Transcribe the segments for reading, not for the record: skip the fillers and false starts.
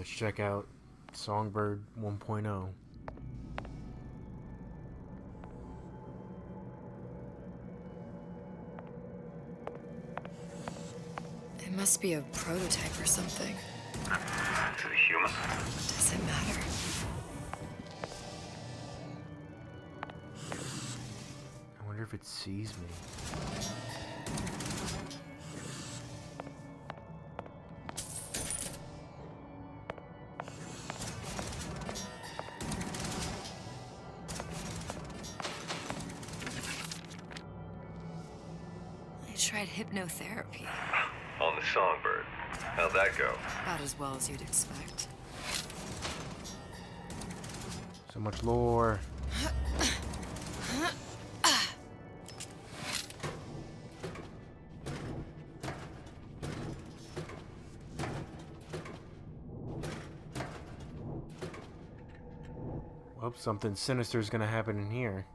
Let's check out Songbird 1.0. It must be a prototype or something. To the human. Does it matter? I wonder if it sees me. I tried hypnotherapy. On the Songbird. How'd that go? About as well as you'd expect. So much lore. Well, something sinister is gonna happen in here.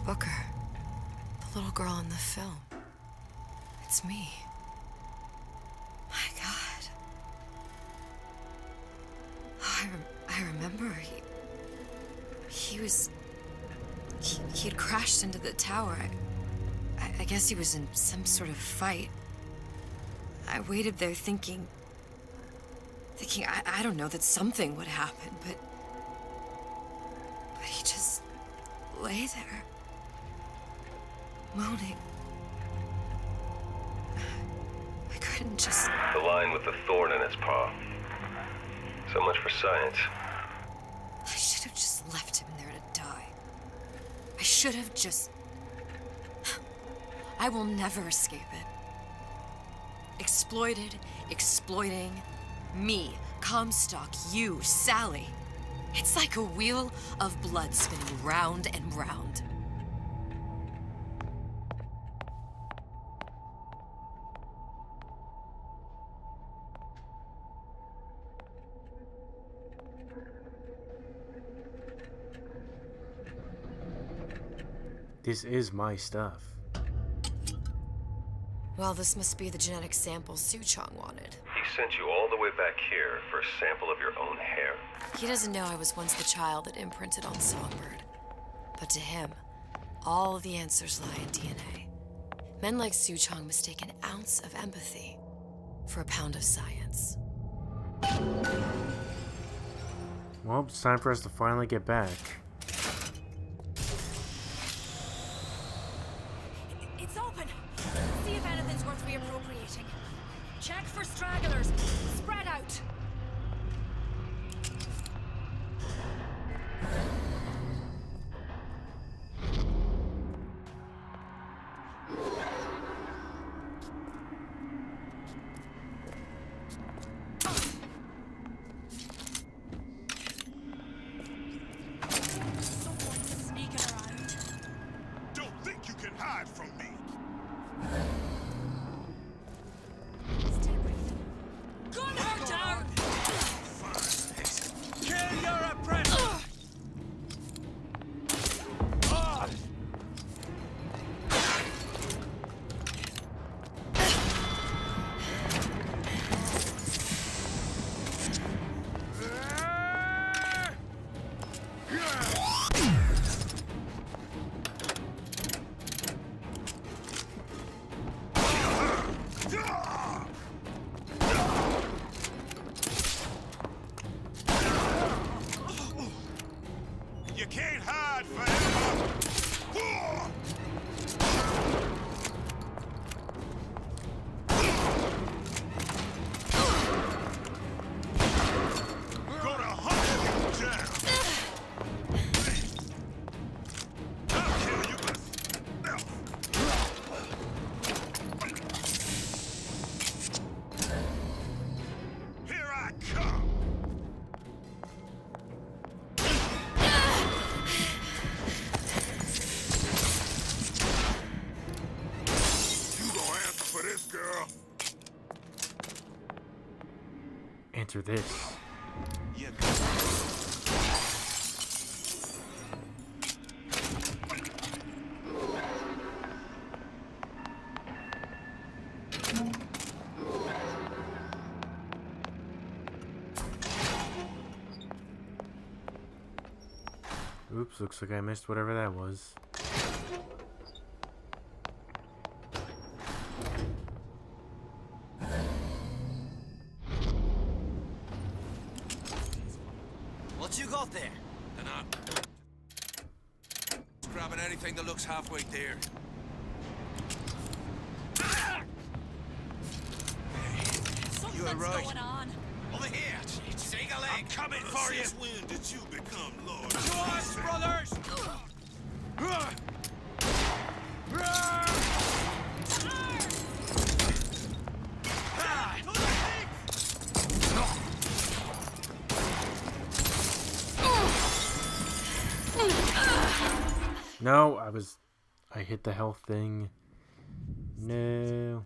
Booker. The little girl in the film. It's me. My God. Oh, I remember he'd crashed into the tower. I guess he was in some sort of fight. I waited there thinking I don't know, that something would happen, but he just lay there. Moaning. I couldn't just... The lion with the thorn in its paw. So much for science. I should have just left him there to die. I should have just... I will never escape it. Exploited, exploiting, me, Comstock, you, Sally. It's like a wheel of blood spinning round and round. This is my stuff. Well, this must be the genetic sample Suchong wanted. He sent you all the way back here for a sample of your own hair. He doesn't know I was once the child that imprinted on Songbird. But to him, all the answers lie in DNA. Men like Suchong mistake an ounce of empathy for a pound of science. Well, it's time for us to finally get back. It's open. See if anything's worth reappropriating. Check for stragglers. Spread out. Someone's sneaking around. Don't think you can hide from me! Still breathing. Gun her down! Kill your apprentice! You can't hide forever! Gonna hunt you down! I'll kill you myself! Here I come! For this girl. Answer this. Yeah. Oops, looks like I missed whatever that was. What you got there? Just grabbing anything that looks halfway there. Something's right. going on. Over here! Take a leg! I'm coming for you! Since when did you become Lord? To us, brothers! No, I hit the health thing. No.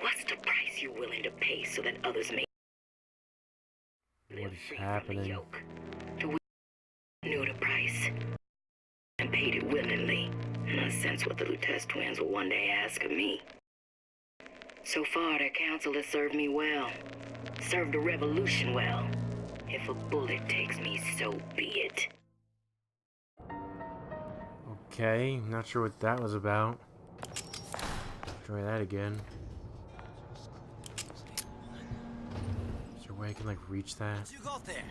What's the price you're willing to pay so that others may What live is free from the happening? yoke? The wicked knew the price and paid it willingly, and I sense what the Lutece twins will one day ask of me. So far, their counsel has served me well, served the revolution well. If a bullet takes me, so be it. Okay, not sure what that was about. Try that again. Is there a way I can like reach that? What you got there?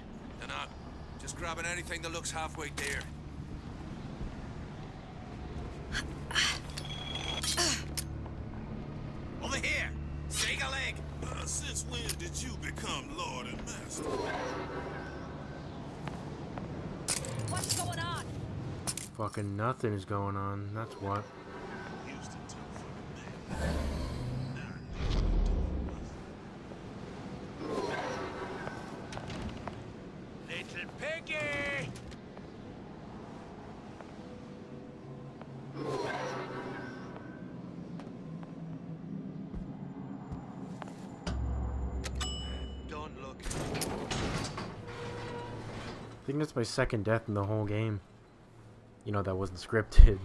Just grabbing anything that looks halfway there. Over here! Take a leg! Since when did you become Lord and Master? What's going on? Fucking nothing is going on. That's what. Used to tough for the man. Little piggy! Don't look. I think that's my second death in the whole game. You know, that wasn't scripted.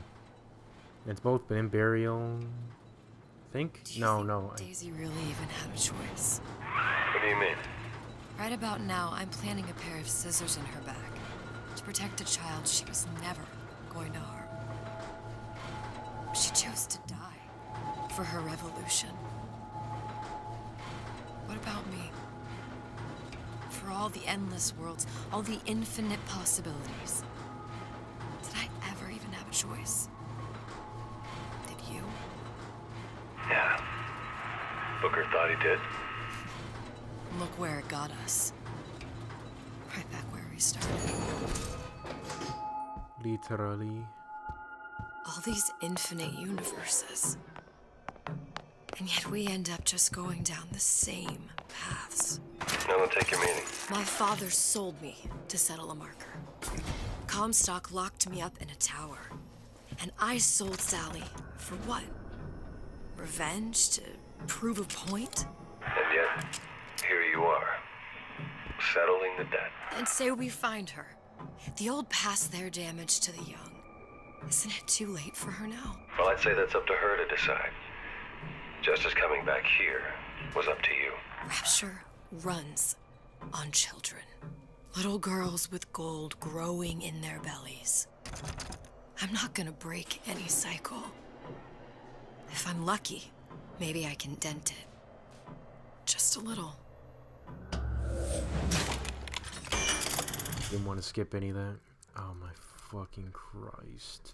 It's both been in burial. I think? Do you No, think no. Daisy really even had a choice? What do you mean? Right about now, I'm planting a pair of scissors in her back to protect a child she was never going to harm. She chose to die for her revolution. What about me? For all the endless worlds, all the infinite possibilities. Did I ever even have a choice? Did you? Yeah. Booker thought he did. Look where it got us. Right back where we started. Literally. All these infinite universes. And yet we end up just going down the same paths. Now don't take your meaning. My father sold me to settle a marker. Comstock locked me up in a tower. And I sold Sally for what? Revenge? To prove a point? And yet, here you are. Settling the debt. And say we find her. The old past their damage to the young. Isn't it too late for her now? Well, I'd say that's up to her to decide. Justice coming back here was up to you. Rapture runs on children. Little girls with gold growing in their bellies. I'm not gonna break any cycle. If I'm lucky, maybe I can dent it. Just a little. Didn't want to skip any of that. Oh my fucking Christ.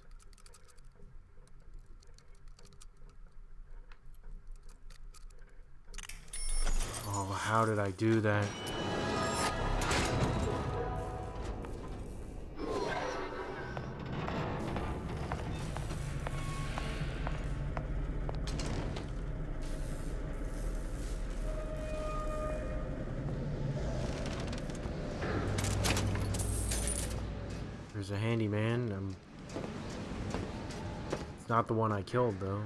Oh, how did I do that? There's a handyman. It's not the one I killed, though.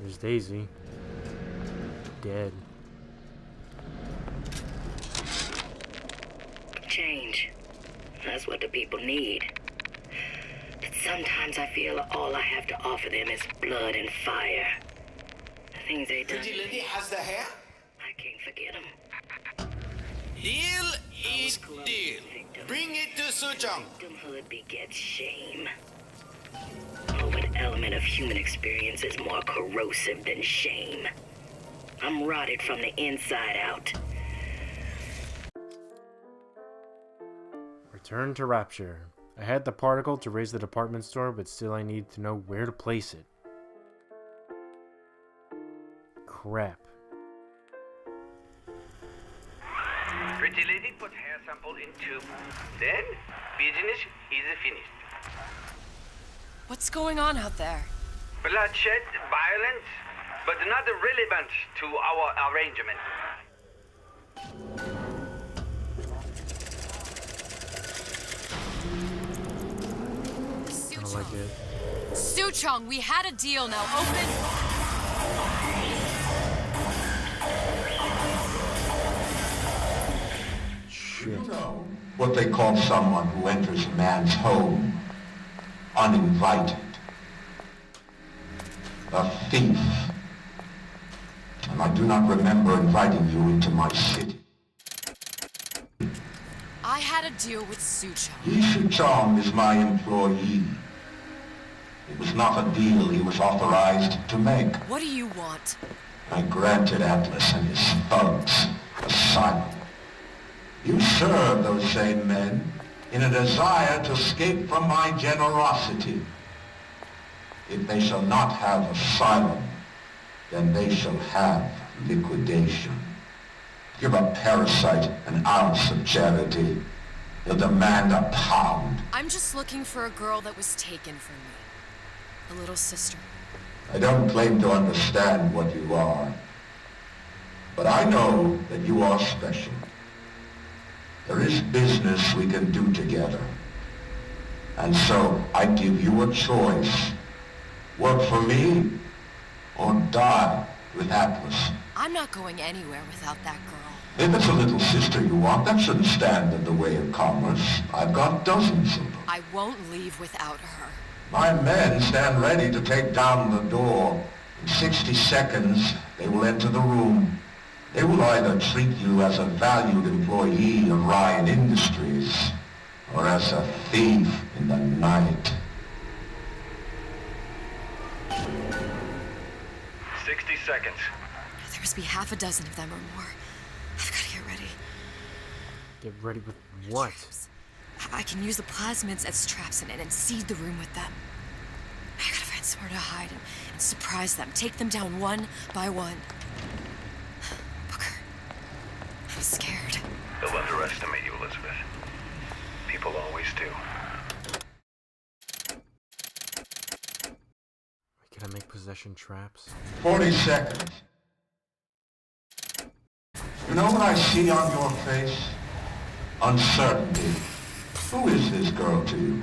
There's Daisy. dead. Change. That's what the people need. But sometimes I feel all I have to offer them is blood and fire. The things they done. Pretty lady has the hair? I can't forget them. Deal is deal. Bring it to Suchong. Victimhood begets shame. Oh, what element of human experience is more corrosive than shame? I'm rotted from the inside out. Return to Rapture. I had the particle to raise the department store, but still I need to know where to place it. Crap. Pretty lady put hair sample in tube. Then, business is finished. What's going on out there? Bloodshed, violence, but not relevant to our arrangement. I don't like it. Suchong, we had a deal. Now open. Shit. What they call someone who enters a man's home uninvited. A thief. And I do not remember inviting you into my city. I had a deal with Suchong. Yi Chong is my employee. It was not a deal he was authorized to make. What do you want? I granted Atlas and his thugs asylum. You serve those same men in a desire to escape from my generosity. If they shall not have asylum, then they shall have liquidation. Give a parasite an ounce of charity. He'll demand a pound. I'm just looking for a girl that was taken from me. A little sister. I don't claim to understand what you are, but I know that you are special. There is business we can do together. And so I give you a choice. Work for me or die with Atlas. I'm not going anywhere without that girl. If it's a little sister you want, that shouldn't stand in the way of commerce. I've got dozens of them. I won't leave without her. My men stand ready to take down the door. In 60 seconds, they will enter the room. They will either treat you as a valued employee of Ryan Industries, or as a thief in the night. 60 seconds. There must be half a dozen of them or more. I've got to get ready. Get ready with what? Traps. I can use the plasmids as traps in it and seed the room with them. I gotta find somewhere to hide and surprise them. Take them down one by one. Booker, I'm scared. They'll underestimate you, Elizabeth. People always do. Can I make possession traps? 40 seconds. You know what I see on your face? Uncertainty. Who is this girl to you?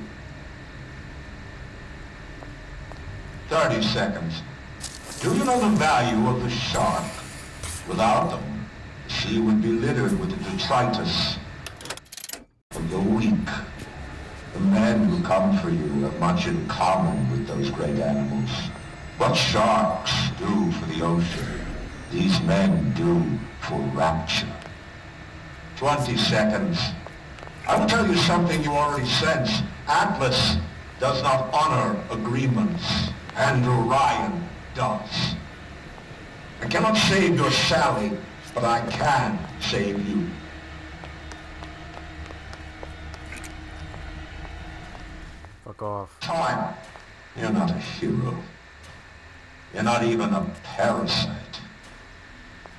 30 seconds. Do you know the value of the shark? Without them, the sea would be littered with the detritus of the weak. The men who come for you have much in common with those great animals. What sharks do for the ocean, these men do for rapture. 20 seconds. I will tell you something you already sense. Atlas does not honor agreements. Andrew Ryan does. I cannot save your Sally, but I can save you. Fuck off. Time. You're not a hero. You're not even a parasite.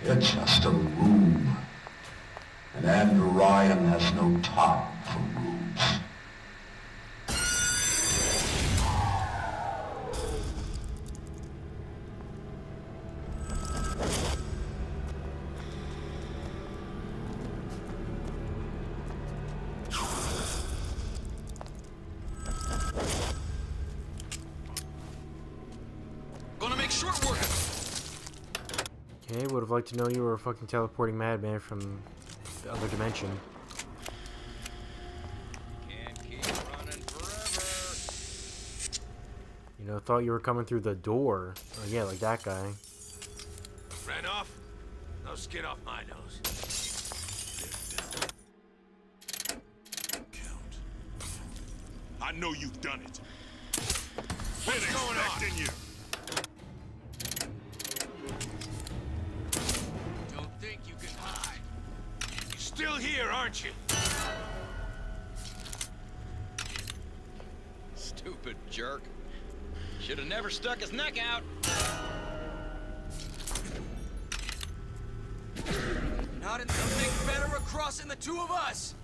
You're just a room. And Andrew Ryan has no time for rooms. Gonna make short work of it. Okay, would have liked to know you were a fucking teleporting madman from the other dimension. Can't keep running forever. You know, thought you were coming through the door. Oh, yeah, like that guy. Ran off? No skin off my nose. Count. I know you've done it. What's going on? You. Don't think you can hide. You're still here, aren't you? Stupid jerk. Should have never stuck his neck out. Not in something better across in the two of us.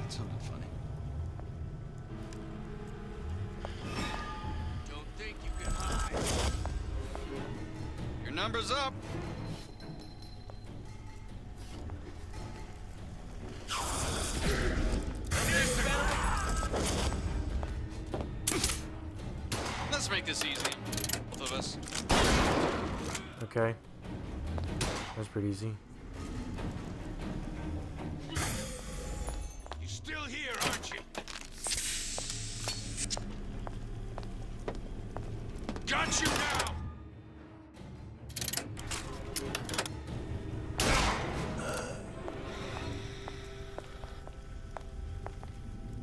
That's something funny. Don't think you can hide. Your number's up. Let's make this easy. Both of us. Okay. That's pretty easy. You're still here, aren't you? Got you now!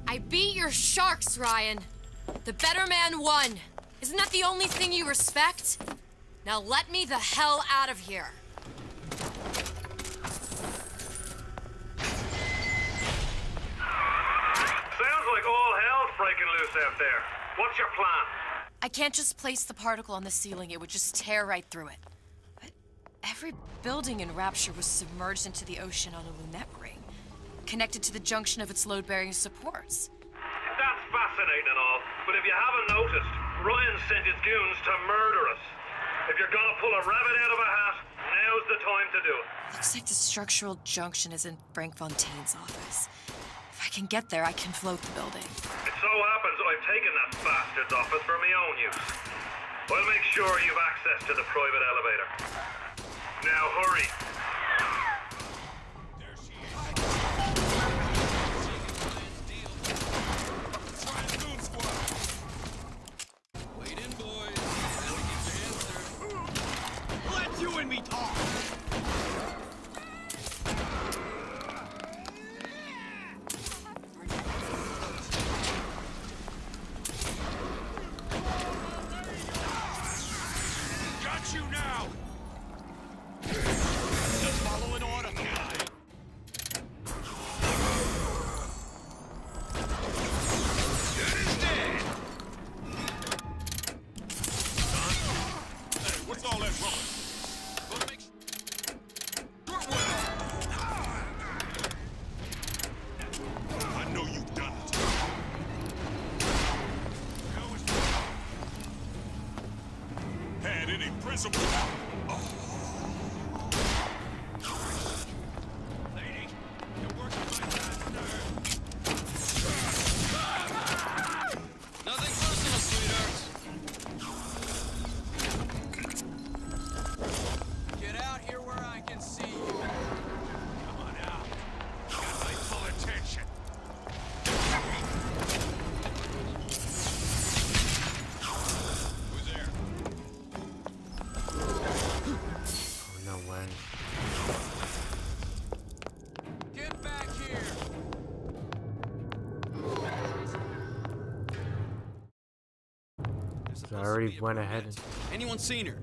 I beat your sharks, Ryan. The better man won. Isn't that the only thing you respect? Now let me the hell out of here. Sounds like all hell's breaking loose out there. What's your plan? I can't just place the particle on the ceiling. It would just tear right through it. But every building in Rapture was submerged into the ocean on a lunette ring, connected to the junction of its load-bearing supports. That's fascinating and all, but if you haven't noticed, Ryan sent his goons to murder us. If you're gonna pull a rabbit out of a hat, now's the time to do it. Looks like the structural junction is in Frank Fontaine's office. If I can get there, I can float the building. It so happens I've taken that bastard's office for my own use. I'll make sure you've access to the private elevator. Now hurry. There she is. Goon squad. Wait in, boys. Now we get your answer. Let you and me talk. Got you now! Just follow an order. That is dead! Hey, what's all that rubber? Gonna make I know you've done it. How is had any principle? Lady, you're working my last nerve. nothing personal, sweethearts. Get out here where I can see you. Come on out. Got my full attention. Who's there? Oh, no way. Get back here. So I already went ahead and... Anyone seen her?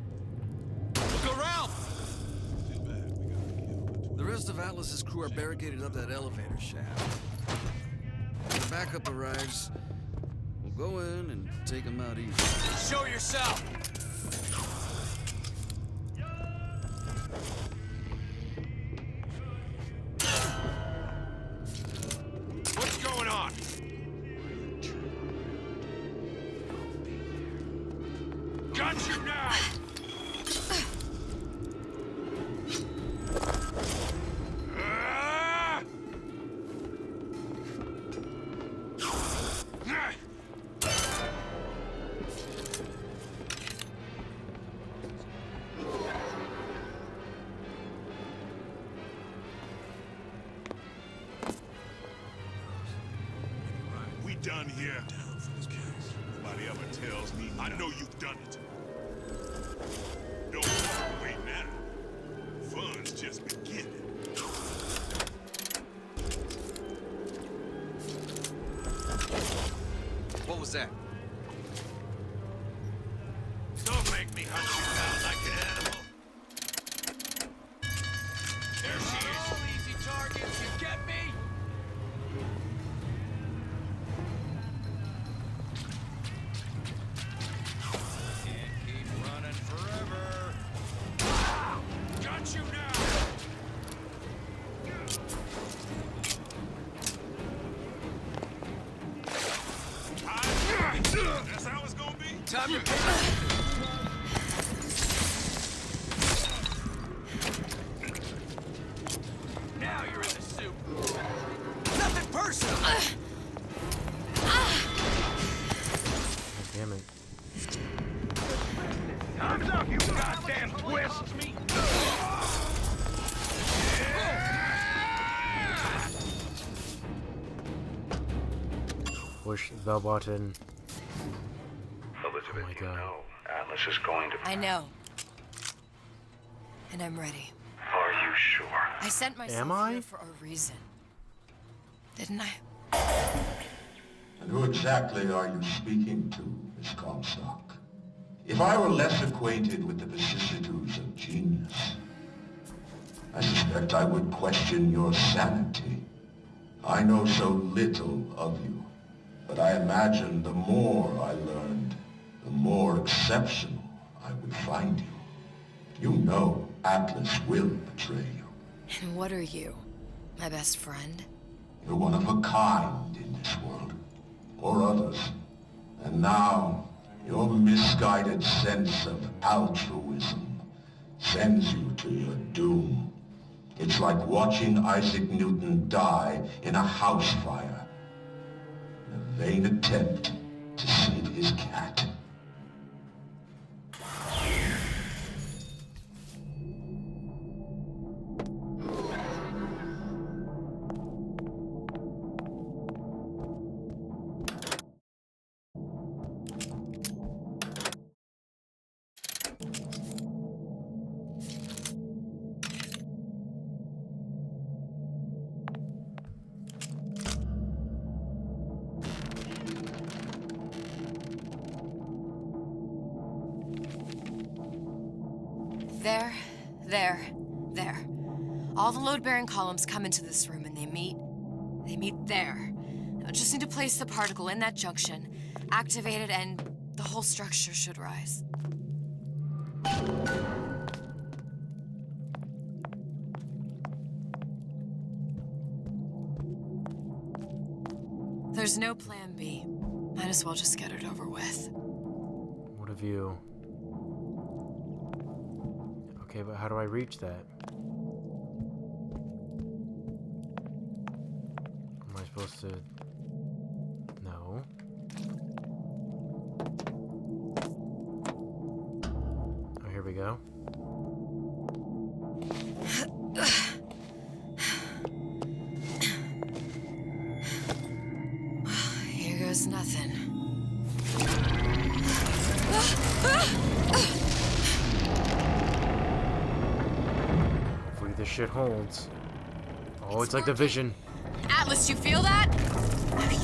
Look around! Too bad we got killed. The rest of Atlas's crew are barricaded up that elevator shaft. When backup arrives, we'll go in and take them out easy. Show yourself! What's going on? Got you now! We done here. Down for this case. Nobody ever tells me. I know you've done it. Don't walk away now. Fun's just beginning. What was that? Don't make me hunt you down like an animal. There she is. Easy targets, you get me? Can't keep running forever. Got you now. That's how it's gonna be. Time to Now you're in the soup. Nothing personal. Damn it. Time's up, you goddamn twist. Push the button. Elizabeth, Oh my you God. know Atlas is going to... I know. And I'm ready. Are you sure? I sent myself Am I? here for a reason. Didn't I? And who exactly are you speaking to, Miss Comstock? If I were less acquainted with the vicissitudes of genius, I suspect I would question your sanity. I know so little of you, but I imagine the more I learned, the more exceptional I would find you. You know Atlas will betray you. And what are you? My best friend? You're one of a kind in this world, or others. And now, your misguided sense of altruism sends you to your doom. It's like watching Isaac Newton die in a house fire, in a vain attempt to save his cat. There. All the load-bearing columns come into this room and they meet there. Now, just need to place the particle in that junction, activate it, and the whole structure should rise. There's no plan B. Might as well just get it over with. What have you... Okay, but how do I reach that? Am I supposed to... No. Oh, here we go. Here goes nothing. Hopefully this shit holds. Oh, it's like the Vision. Atlas, you feel that?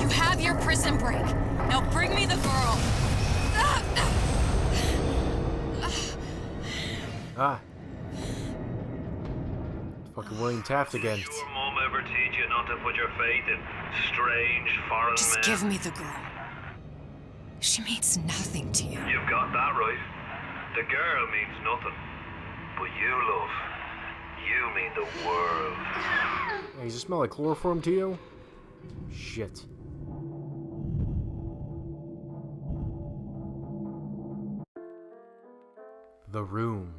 You have your prison break. Now bring me the girl. Ah. Fucking William Taft again. Did your mom ever teach you not to put your faith in strange foreign Just men? give me the girl. She means nothing to you. You've got that right. The girl means nothing. But you, love, you mean the world. Hey, does it smell like chloroform to you? Shit. The room.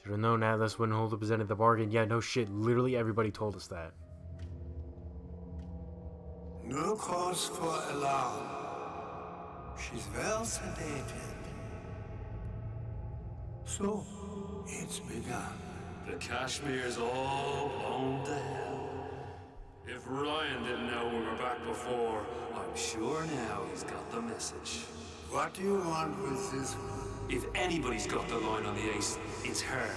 Should have known Atlas wouldn't hold up his end of the bargain. Yeah, no shit. Literally everybody told us that. No cause for alarm. She's well sedated. So, it's begun. The Kashmir's all blown to hell. If Ryan didn't know we were back before, I'm sure now he's got the message. What do you want with this one? If anybody's got the line on the ace, it's her.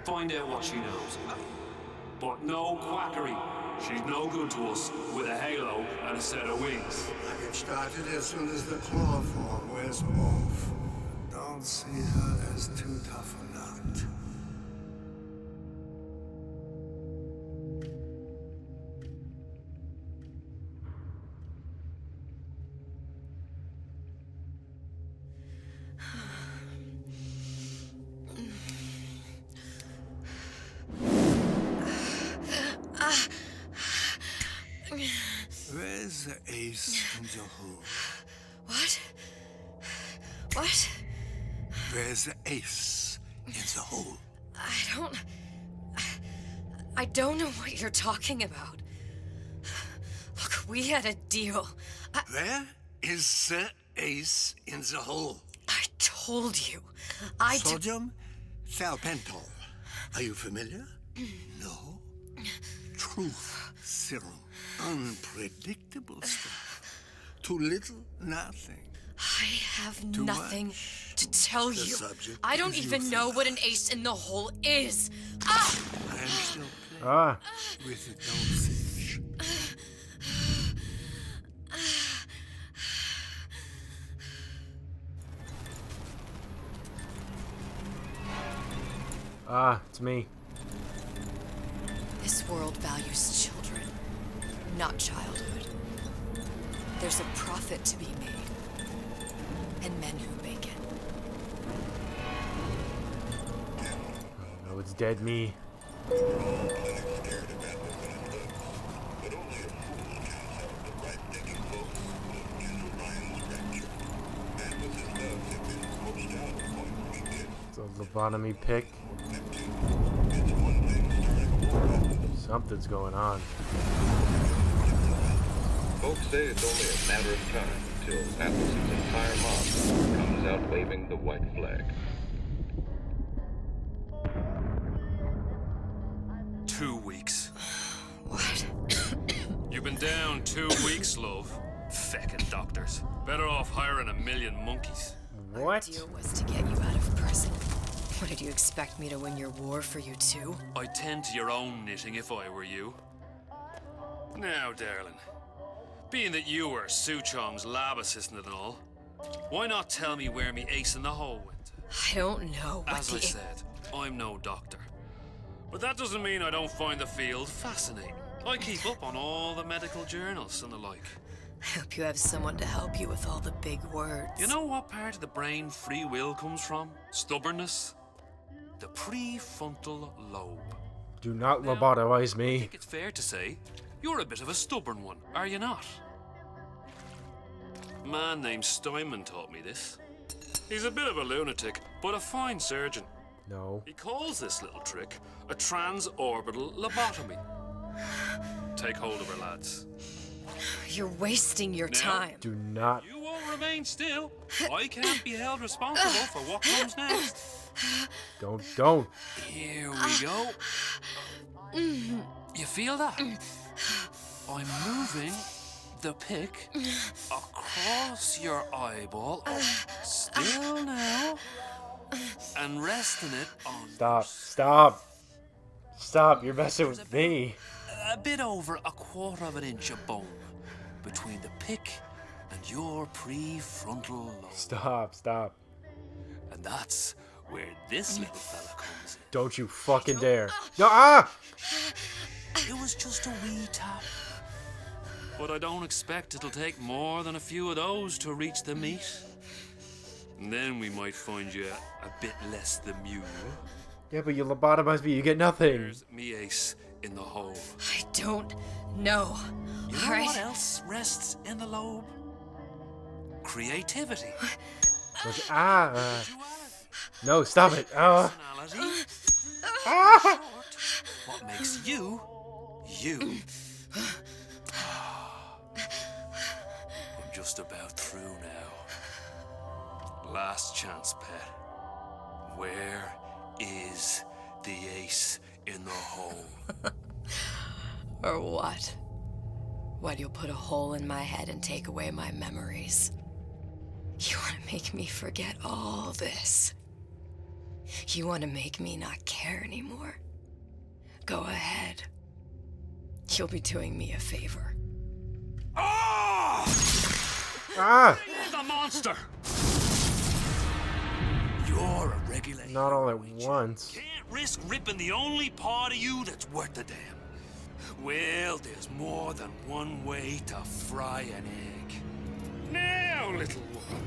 Find out what she knows. But no quackery. She's no good to us with a halo and a set of wings. I get started as soon as the claw form wears off. Don't see her as too tough a nut. Where's the ace in the hole? What? What? Where's the ace in the hole? I don't know what you're talking about. Look, we had a deal. Where is the ace in the hole? I told you. Sodium salpental. Are you familiar? No. Truth serum. Unpredictable stuff. Too little, nothing. I have Too nothing much. to tell The you. subject I don't is even know what an ace in the hole is. Ah! I am still playing with the dosage. It's me. This world values children, not childhood. There's a profit to be made, and men who make it. Oh, it's dead me. It's a lobotomy pick. Something's going on. Folks say it's only a matter of time until Atlas's entire mob comes out waving the white flag. 2 weeks. What? You've been down 2 weeks, love. Feckin' doctors. Better off hiring a million monkeys. Our deal was to get you out of prison. What, did you expect me to win your war for you too? I'd tend to your own knitting if I were you. Now, darling, being that you were Suchong's lab assistant and all, why not tell me where me ace in the hole went? I don't know what As I said, I'm no doctor. But that doesn't mean I don't find the field fascinating. I keep up on all the medical journals and the like. I hope you have someone to help you with all the big words. You know what part of the brain free will comes from? Stubbornness? The prefrontal lobe. Do not lobotomize I me. think it's fair to say you're a bit of a stubborn one, are you not? A man named Steinman taught me this. He's a bit of a lunatic, but a fine surgeon. No. He calls this little trick a transorbital lobotomy. Take hold of her, lads. You're wasting your Now, time. Do not. You won't remain still. I can't be held responsible for what comes next. Don't. Here we go. You feel that? I'm moving the pick across your eyeball. Still now. And resting it on... Stop, you're messing with me. A bit over a quarter of an inch of bone between the pick and your prefrontal lobe. Stop. And that's where this little fella comes in. Don't you fucking dare. No, It was just a wee tap. But I don't expect it'll take more than a few of those to reach the meat. And then we might find you a bit less the mule. Yeah, but you lobotomize me, you get nothing. There's me ace in the hole. I don't know. You know what else rests in the lobe? Creativity. No, stop it. Personality. Short. What makes you, you? I'm just about through now. Last chance, pet. Where is the ace in the hole? Or what? What, you'll put a hole in my head and take away my memories? You want to make me forget all this? You want to make me not care anymore? Go ahead. You'll be doing me a favor. Ah! Ah! The monster! You're a regular. Not all at once. Can't risk ripping the only part of you that's worth a damn. Well, there's more than one way to fry an egg. Now, little one,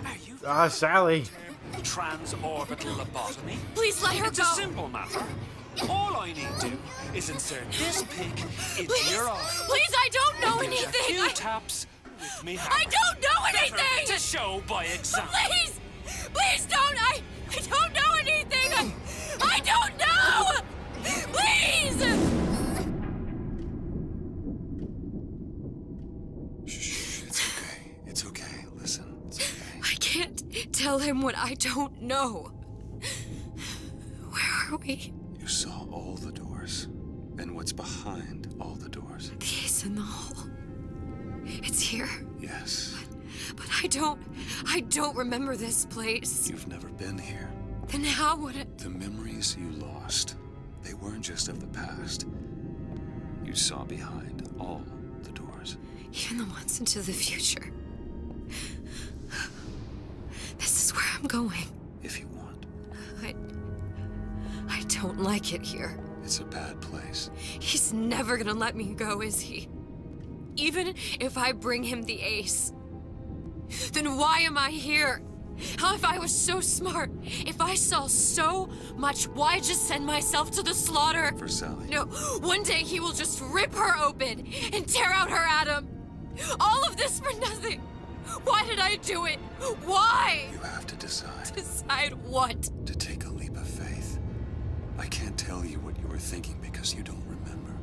are you Sally. transorbital lobotomy? Please let her It's go. a simple matter. All I need to do is insert this pig into Please, your arm. please, I don't know Give you anything. A few taps with me hammer. I don't know anything. Better to show by example. Please, please don't. I don't know anything. I don't know. Please. Shh, it's okay. It's okay. Listen, it's okay. I can't tell him what I don't know. Where are we? You saw all the doors, and what's behind all the doors. The ace in the hole. It's here. Yes. But I don't remember this place. You've never been here. Then how would it? The memories you lost, they weren't just of the past. You saw behind all the doors. Even the ones into the future. This is where I'm going. If you want. I don't like it here. It's a bad place. He's never gonna let me go, is he? Even if I bring him the ace. Then why am I here? How if I was so smart? If I saw so much, why just send myself to the slaughter? For Sally. No, one day he will just rip her open and tear out her atom. All of this for nothing. Why did I do it? Why? You have to decide. Decide what? To take a leap of faith. I can't tell you what you were thinking because you don't remember.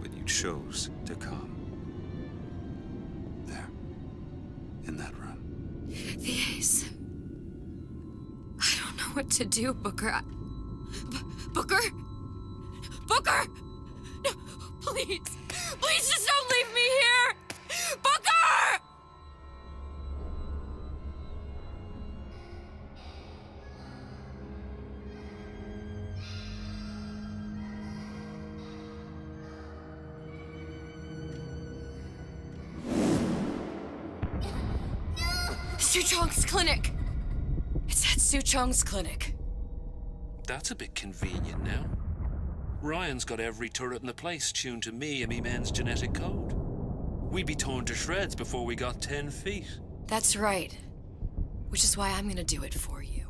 But you chose to come. There. In that room. The ace. I don't know what to do, Booker. Booker? Booker! No, please. Please just don't leave me here! Booker! Suchong's clinic! It's at Suchong's clinic. That's a bit convenient now. Ryan's got every turret in the place tuned to me and me men's genetic code. We'd be torn to shreds before we got 10 feet. That's right. Which is why I'm gonna do it for you.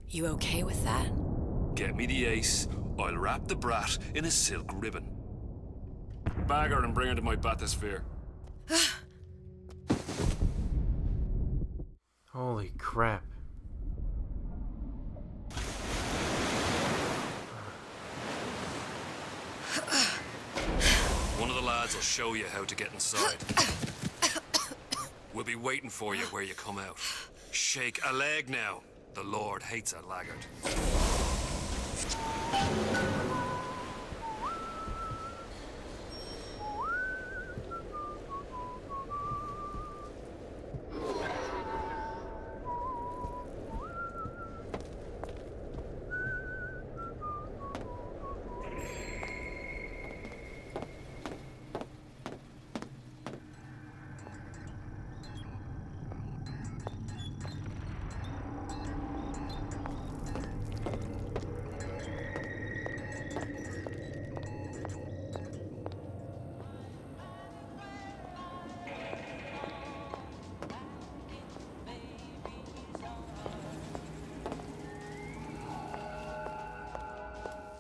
You okay with that? Get me the ace, I'll wrap the brat in a silk ribbon. Bag her and bring her to my bathysphere. Holy crap. One of the lads will show you how to get inside. We'll be waiting for you where you come out. Shake a leg now. The Lord hates a laggard.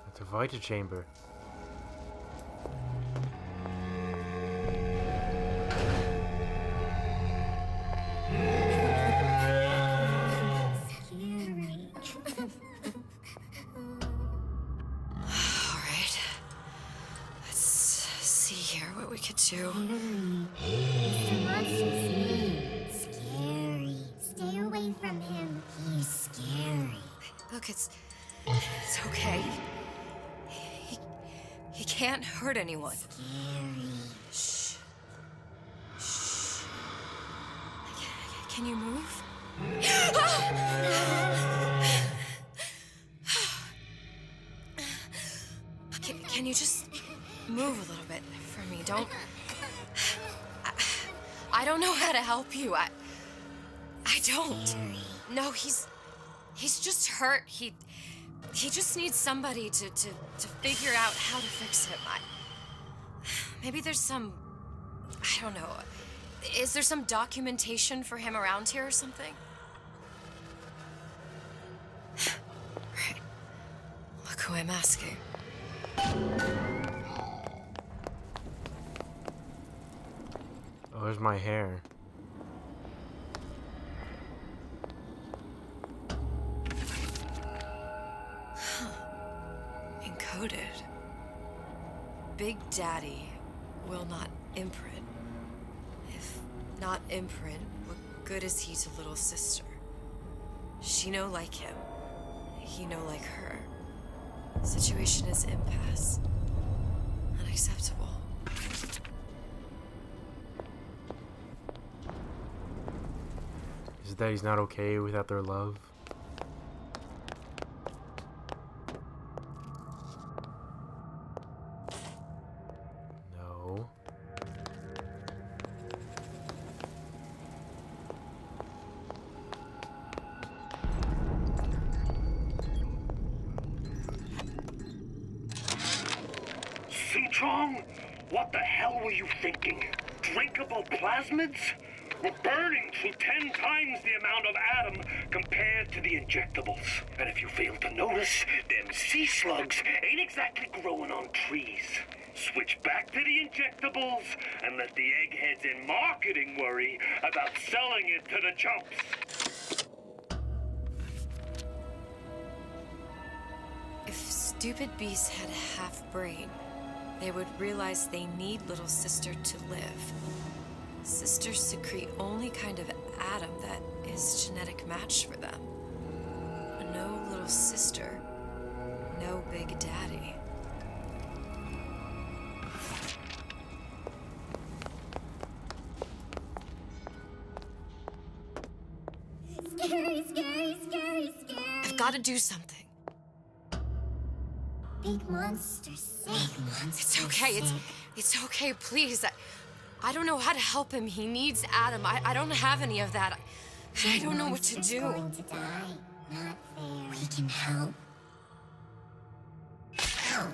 It's a Vita chamber. too. Mr. Monster's mean. Scary. Stay away from him. He's scary. Look, it's okay. He can't hurt anyone. Scary. Shh. Shh. Can you move? Can you just move a little bit for me? Don't... I don't know how to help you. I don't. No, he's just hurt. He just needs somebody to figure out how to fix him. Maybe there's some... I don't know. Is there some documentation for him around here or something? Right. Look who I'm asking. Oh, there's my hair. Encoded. Big Daddy will not imprint. If not imprint, what good is he to little sister? She no like him. He no like her. Situation is impasse. Unacceptable. Is it that he's not okay without their love? No. Suchong? What the hell were you thinking? Drinkable plasmids? We're burning through 10 times the amount of atom compared to the injectables. And if you fail to notice, them sea slugs ain't exactly growing on trees. Switch back to the injectables and let the eggheads in marketing worry about selling it to the chumps. If stupid beasts had a half brain, they would realize they need little sister to live. Sisters secrete only kind of atom that is genetic match for them. No little sister, no Big Daddy. Scary, scary, scary, scary. I've got to do something. Big monster sick. It's okay. It's okay. Please. I don't know how to help him. He needs Adam. I don't have any of that. I don't know what to do. Going to die. Not fair. We can help. Help.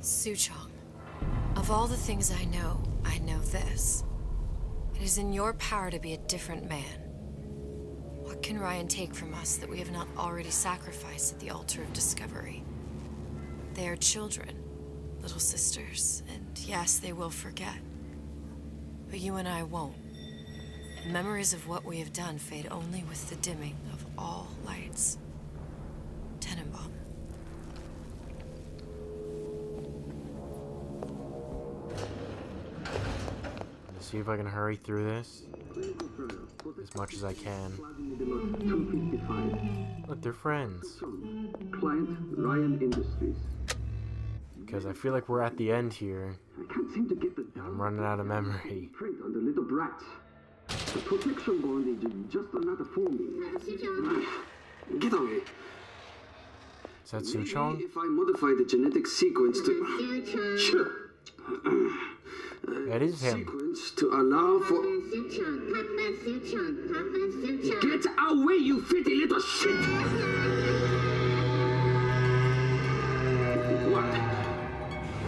Suchong, of all the things I know this. It is in your power to be a different man. What can Ryan take from us that we have not already sacrificed at the altar of discovery? They are children, little sisters, and yes, they will forget. But you and I won't. And memories of what we have done fade only with the dimming of all lights. Tenenbaum. See if I can hurry through this as much as I can. Look, they're friends. Client Ryan Industries. Because I feel like we're at the end here. I can't seem to get the and I'm running out of memory. print on the little brats. The protection bondage is just another forming. Get on it. Is that Suchong? If I modify the genetic sequence to... That is him. Sequence to allow for... Get away, you filthy little shit!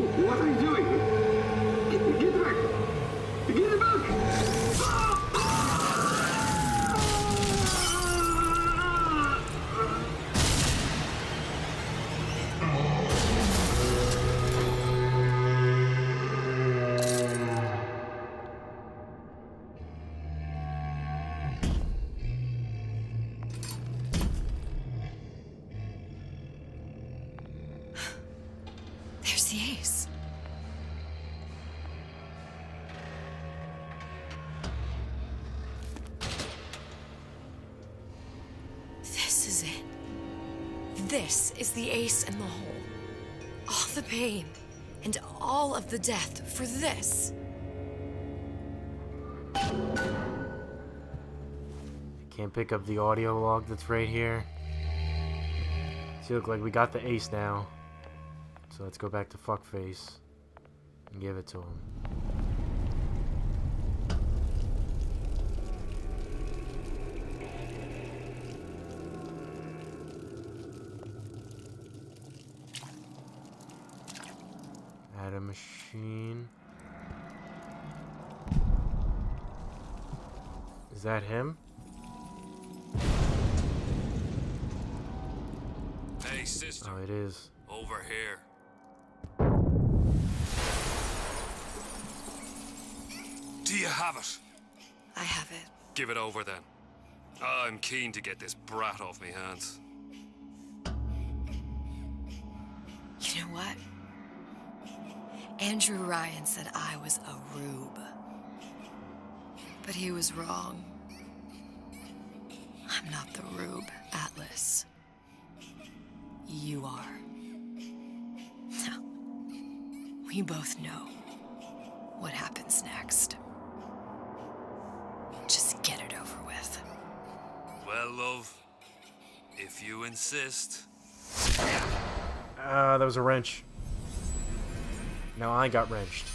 What are you doing? Get back! Get back! There's the ace. This is it. This is the ace in the hole. All the pain and all of the death for this. Can't pick up the audio log that's right here. See, look like we got the ace now. So let's go back to Fuckface and give it to him. Add a machine. Is that him? Hey, sister. Oh, it is. Over here. Do you have it? I have it. Give it over then. I'm keen to get this brat off me hands. You know what? Andrew Ryan said I was a rube. But he was wrong. I'm not the rube, Atlas. You are. Now, we both know what happens next. Just get it over with. Well, love, if you insist. That was a wrench. Now I got wrenched.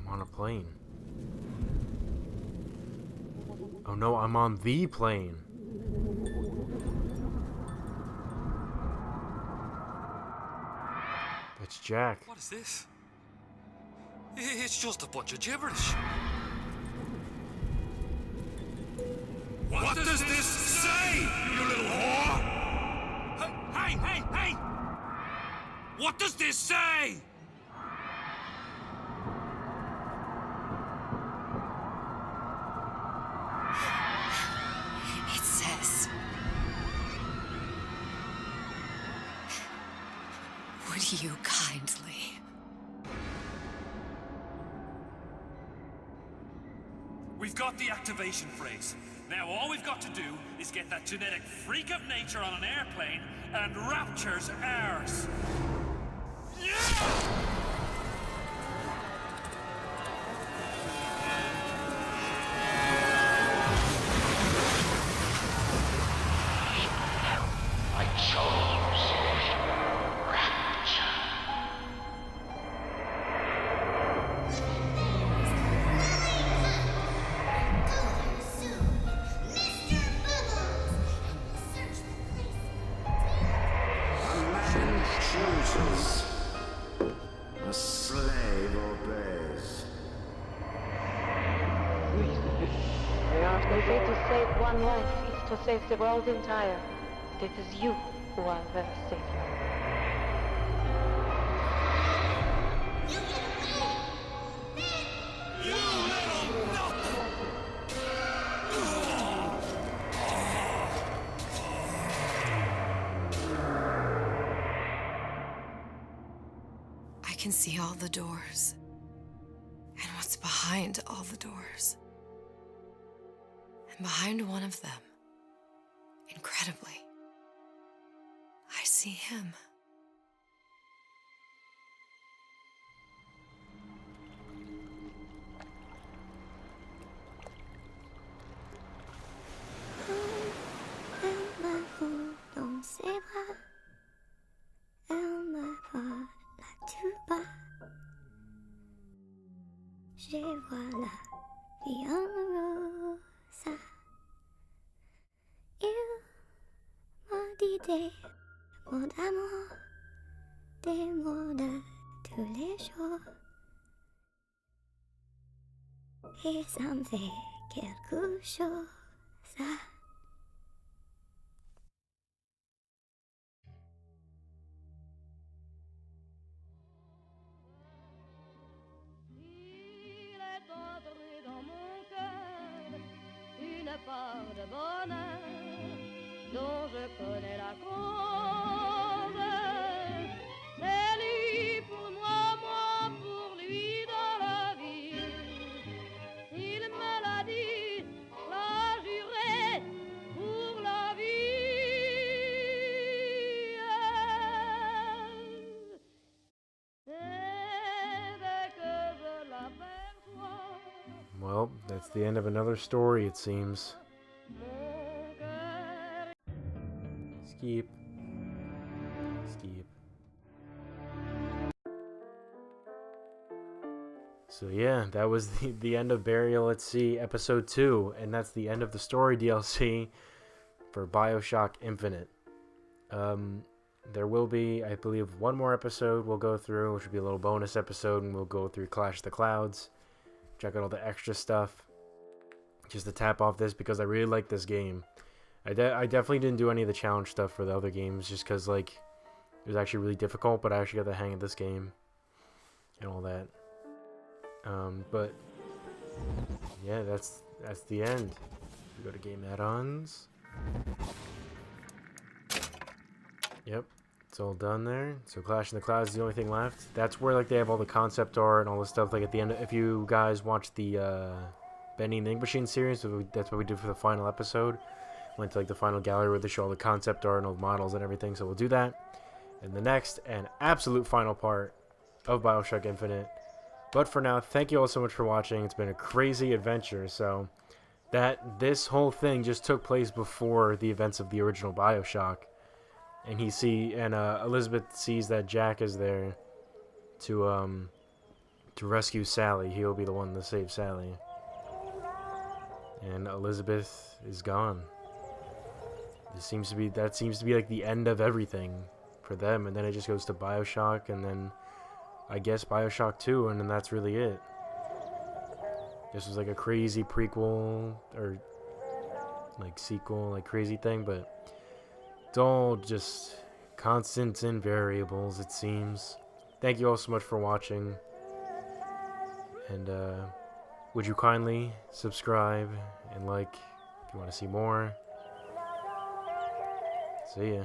I'm on a plane. Oh no, I'm on the plane. That's Jack. What is this? It's just a bunch of gibberish. What does this say, you little whore? Hey! What does this say? It says, would you kindly? We've got the activation phrase. Now all we've got to do is get that genetic freak of nature on an airplane and Rapture's ours. I chose Rapture. Chooses. A slave obeys. They say to save one life is to save the world entire. But it is you who are their savior. I can see all the doors. And what's behind all the doors. And behind one of them, incredibly, I see him. Elle m'avoue dans ses bras, elle me parle à tout bas. Je vois la vie en rose. Il m'a dit des mots d'amour, des mots de tous les jours. Et ça me fait quelque chose. Il est entré dans mon cœur une part de bonheur dont je connais la cause. C'est lui pour moi, moi pour lui dans la vie. Il me l'a dit, l'a juré pour la vie. Et dès que je l'aperçois, Well, that's the end of another story, it seems. Skip. Skip. So yeah, that was the end of Burial at Sea Episode 2, and that's the end of the story DLC for BioShock Infinite. There will be, I believe, one more episode we'll go through, which will be a little bonus episode, and we'll go through Clash of the Clouds, check out all the extra stuff, just to tap off this, because I really like this game. I definitely didn't do any of the challenge stuff for the other games, just because, like, it was actually really difficult, but I actually got the hang of this game, and all that. But, yeah, that's the end. We go to game add-ons. Yep, it's all done there. So Clash in the Clouds is the only thing left. That's where, like, they have all the concept art and all this stuff. Like, at the end, if you guys watched the Benny and the Ink Machine series, that's what we did for the final episode. Went to, like, the final gallery where they show all the concept art and all the models and everything. So we'll do that in the next and absolute final part of BioShock Infinite. But for now, thank you all so much for watching. It's been a crazy adventure. So this whole thing just took place before the events of the original BioShock. And Elizabeth sees that Jack is there to rescue Sally. He'll be the one to save Sally. And Elizabeth is gone. That seems to be like the end of everything for them. And then it just goes to BioShock, and then I guess BioShock 2, and then that's really it. This was like a crazy prequel or like sequel, like crazy thing, but it's all just constants and variables, it seems. Thank you all so much for watching. And would you kindly subscribe and like if you want to see more. See ya.